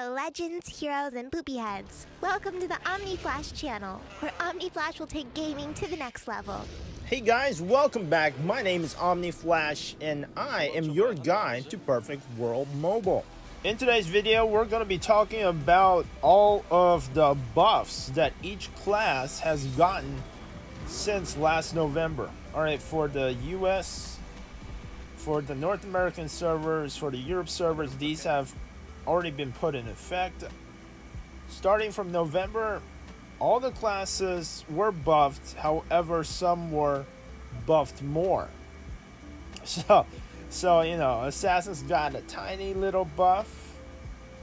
Hello, legends, heroes, and poopy heads. Welcome to the Omni Flash channel, where Omni Flash will take gaming to the next level. Hey guys, welcome back. My name is Omni Flash, and I am your guide to Perfect World Mobile. In today's video, we're going to be talking about all of the buffs that each class has gotten since last November. Alright, for the US, for the North American servers, for the Europe servers, these have already been put in effect. Starting from November, all the classes were buffed, however some were buffed more. So you know, Assassins got a tiny little buff,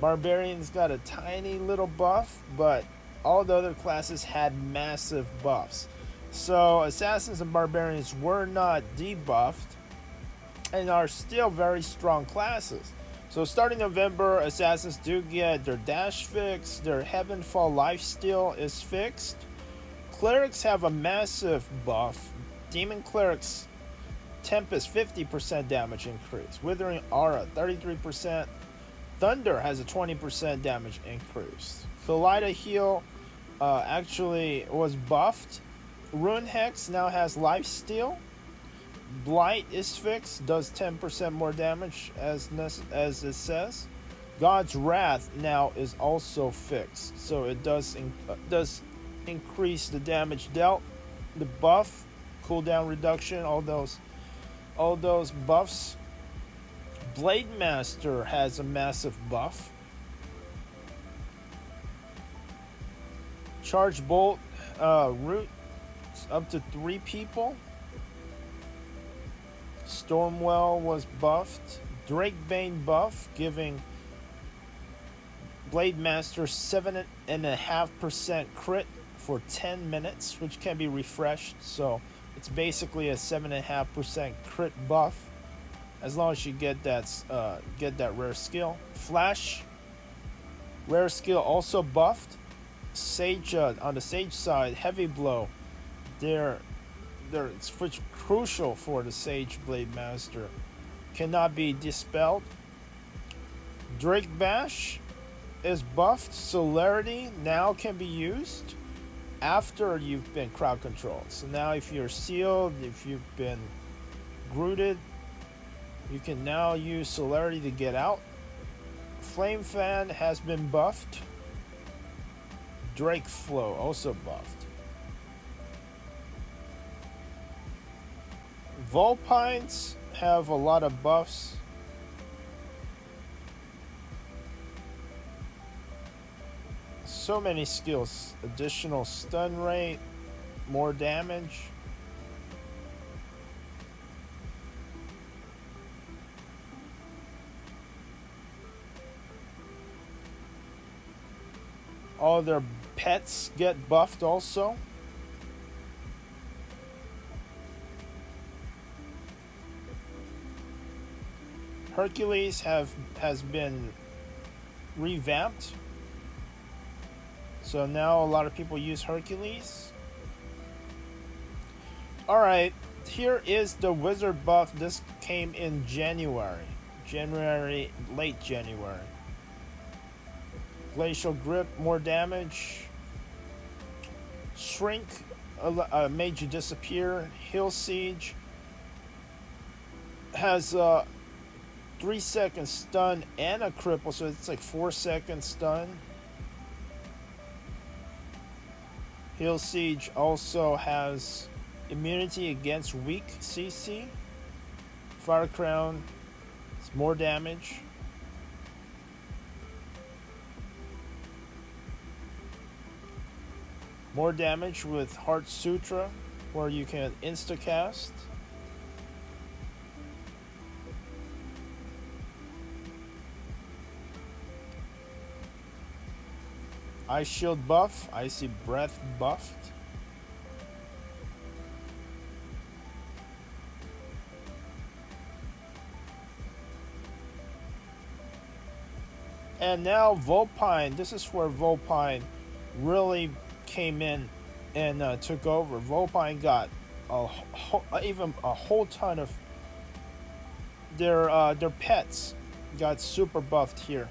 Barbarians got a tiny little buff, but all the other classes had massive buffs. So Assassins and Barbarians were not debuffed and are still very strong classes. So starting November, Assassins do get their dash fixed, their Heavenfall lifesteal is fixed. Clerics have a massive buff. Demon Clerics Tempest 50% damage increase. Withering Aura 33%. Thunder has a 20% damage increase. Khalida Heal actually was buffed. Rune Hex now has lifesteal. Blight is fixed, does 10% more damage as it says. God's Wrath now is also fixed, so it does increase the damage dealt. The buff, cooldown reduction, all those buffs. Blademaster has a massive buff. Charge Bolt root up to 3 people. Stormwell was buffed. Drakebane buff, giving Blademaster 7.5% crit for 10 minutes, which can be refreshed. So it's basically a 7.5% crit buff, as long as you get that rare skill. Flash, rare skill also buffed. Sage on the Sage side, Heavy Blow. It's crucial for the Sage Blademaster. Cannot be dispelled. Drake Bash is buffed. Celerity now can be used after you've been crowd controlled. So now if you're sealed, if you've been grooted, you can now use Celerity to get out. Flame Fan has been buffed. Drake Flow also buffed. Vulpines have a lot of buffs. So many skills. Additional stun rate, more damage. All their pets get buffed also. Hercules has been revamped, so now a lot of people use Hercules. Alright, here is the wizard buff. This came in late January. Glacial Grip, more damage. Shrink made you disappear. Hill Siege has 3-second stun and a cripple, so it's like 4-second stun. Hill Siege also has immunity against weak CC. Fire Crown is more damage. More damage with Heart Sutra, where you can insta-cast. Ice Shield buff, Icy Breath buffed. And now Vulpine. This is where Vulpine really came in and took over. Vulpine got even a whole ton of their pets got super buffed here.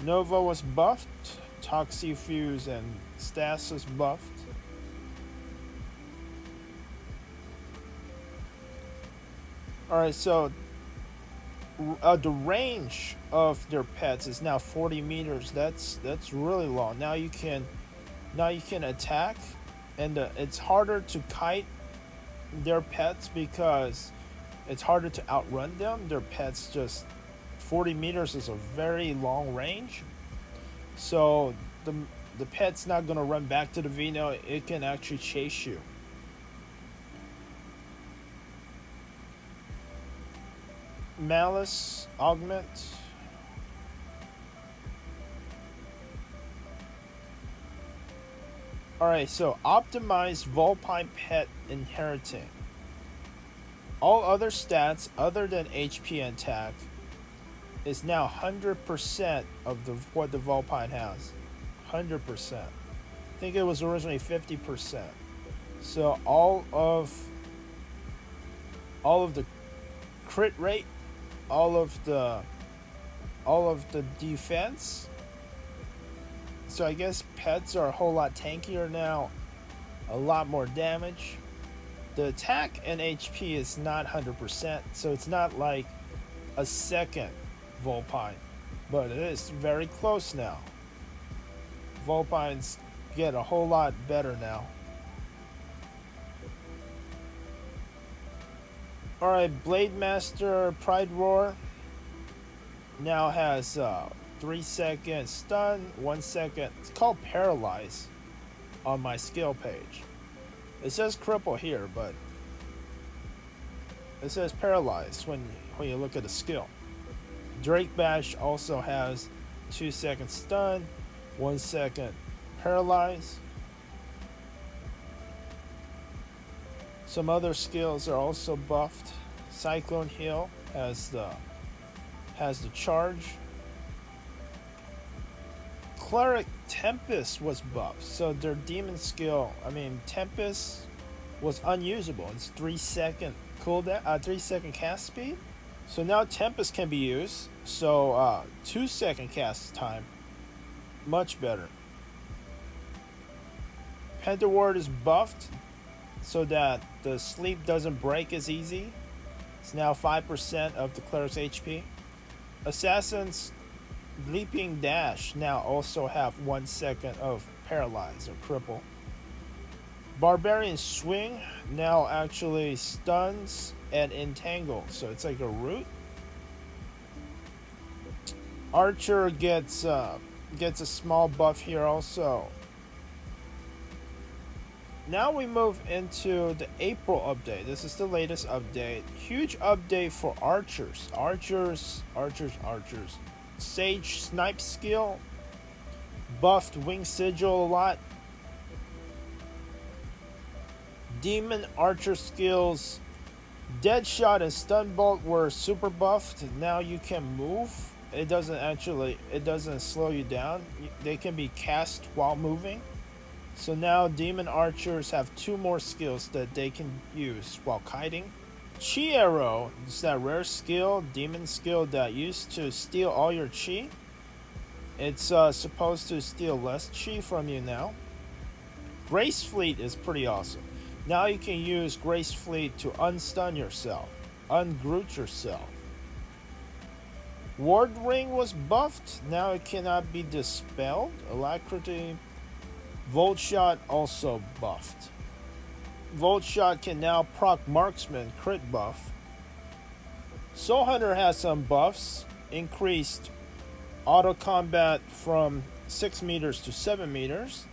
Nova was buffed. Toxifuse and Stasis buffed. Alright, so the range of their pets is now 40 meters. That's really long. Now you can attack, and it's harder to kite their pets because it's harder to outrun them. Their pets just 40 meters is a very long range. So the pet's not gonna run back to the Vino. It can actually chase you. Malice augment. Alright, so optimize Vulpine pet inheriting. All other stats other than HP and attack is now 100% of what the Vulpine has. 100%. I think it was originally 50%. So all of the crit rate, all of the defense. So I guess pets are a whole lot tankier now, a lot more damage. The attack and HP is not 100%, so it's not like a second Vulpine, but it is very close now. Vulpines get a whole lot better now. Alright, Blademaster Pride Roar now has 3 second stun, 1 second. It's called Paralyze on my skill page. It says cripple here, but it says Paralyze when you look at the skill. Drake Bash also has 2 second stun, 1 second Paralyze. Some other skills are also buffed. Cyclone Heal has the charge. Cleric Tempest was buffed, so their demon skill, Tempest was unusable. It's 3 second cooldown, 3 second cast speed. So now Tempest can be used. So 2 second cast time, much better. Pentaward is buffed so that the sleep doesn't break as easy. It's now 5% of the Cleric's HP. Assassin's Leaping Dash now also have 1 second of Paralyze or Cripple. Barbarian Swing now actually stuns and entangles, so it's like a root. Archer gets a small buff here also. Now we move into the April update. This is the latest update. Huge update for archers. Archers. Sage Snipe skill. Buffed Wing Sigil a lot. Demon Archer skills. Deadshot and Stun Bolt were super buffed. Now you can move. It doesn't slow you down. They can be cast while moving. So now Demon Archers have 2 more skills that they can use while kiting. Chi Arrow is that rare skill, demon skill that used to steal all your chi. It's supposed to steal less chi from you now. Grace Fleet is pretty awesome. Now you can use Grace Fleet to unstun yourself, ungroot yourself. Ward Ring was buffed. Now it cannot be dispelled. Alacrity. Volt Shot also buffed. Volt Shot can now proc Marksman crit buff. Soul Hunter has some buffs. Increased auto combat from 6 meters to 7 meters.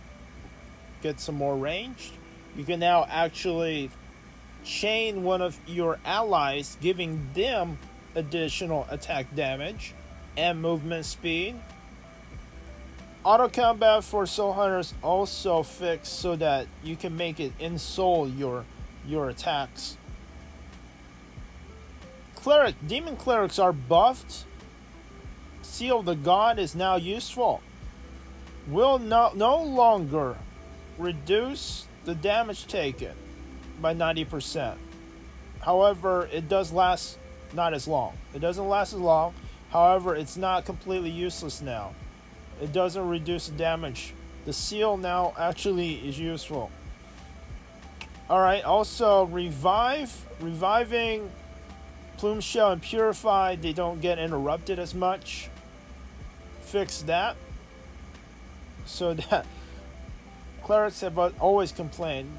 Get some more range. You can now actually chain one of your allies, giving them additional attack damage and movement speed. Auto combat for Soul Hunters also fixed so that you can make it in-soul your attacks. Cleric, Demon Clerics are buffed. Seal of the God is now useful. Will no longer reduce the damage taken by 90%. However, it does last not as long. It doesn't last as long. However, it's not completely useless now. It doesn't reduce the damage. The seal now actually is useful. Alright, also reviving Plume Shell and Purify, they don't get interrupted as much. Fix that. So that clerics have always complained,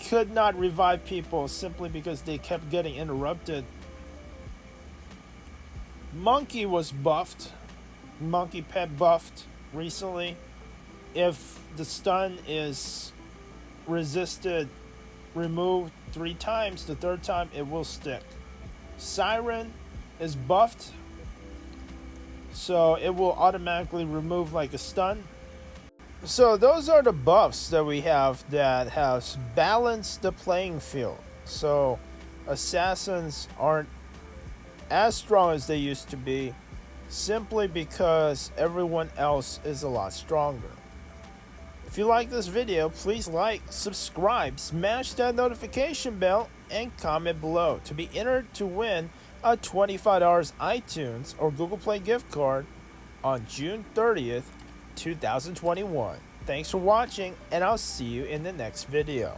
could not revive people simply because they kept getting interrupted. Monkey was buffed. Monkey pet buffed recently. If the stun is resisted, removed 3 times, the 3rd time it will stick. Siren is buffed, so it will automatically remove like a stun. So those are the buffs that we have that has balanced the playing field. So assassins aren't as strong as they used to be, simply because everyone else is a lot stronger. If you like this video, please like, subscribe, smash that notification bell, and comment below to be entered to win a $25 iTunes or Google Play gift card on June 30th, 2021. Thanks for watching, and I'll see you in the next video.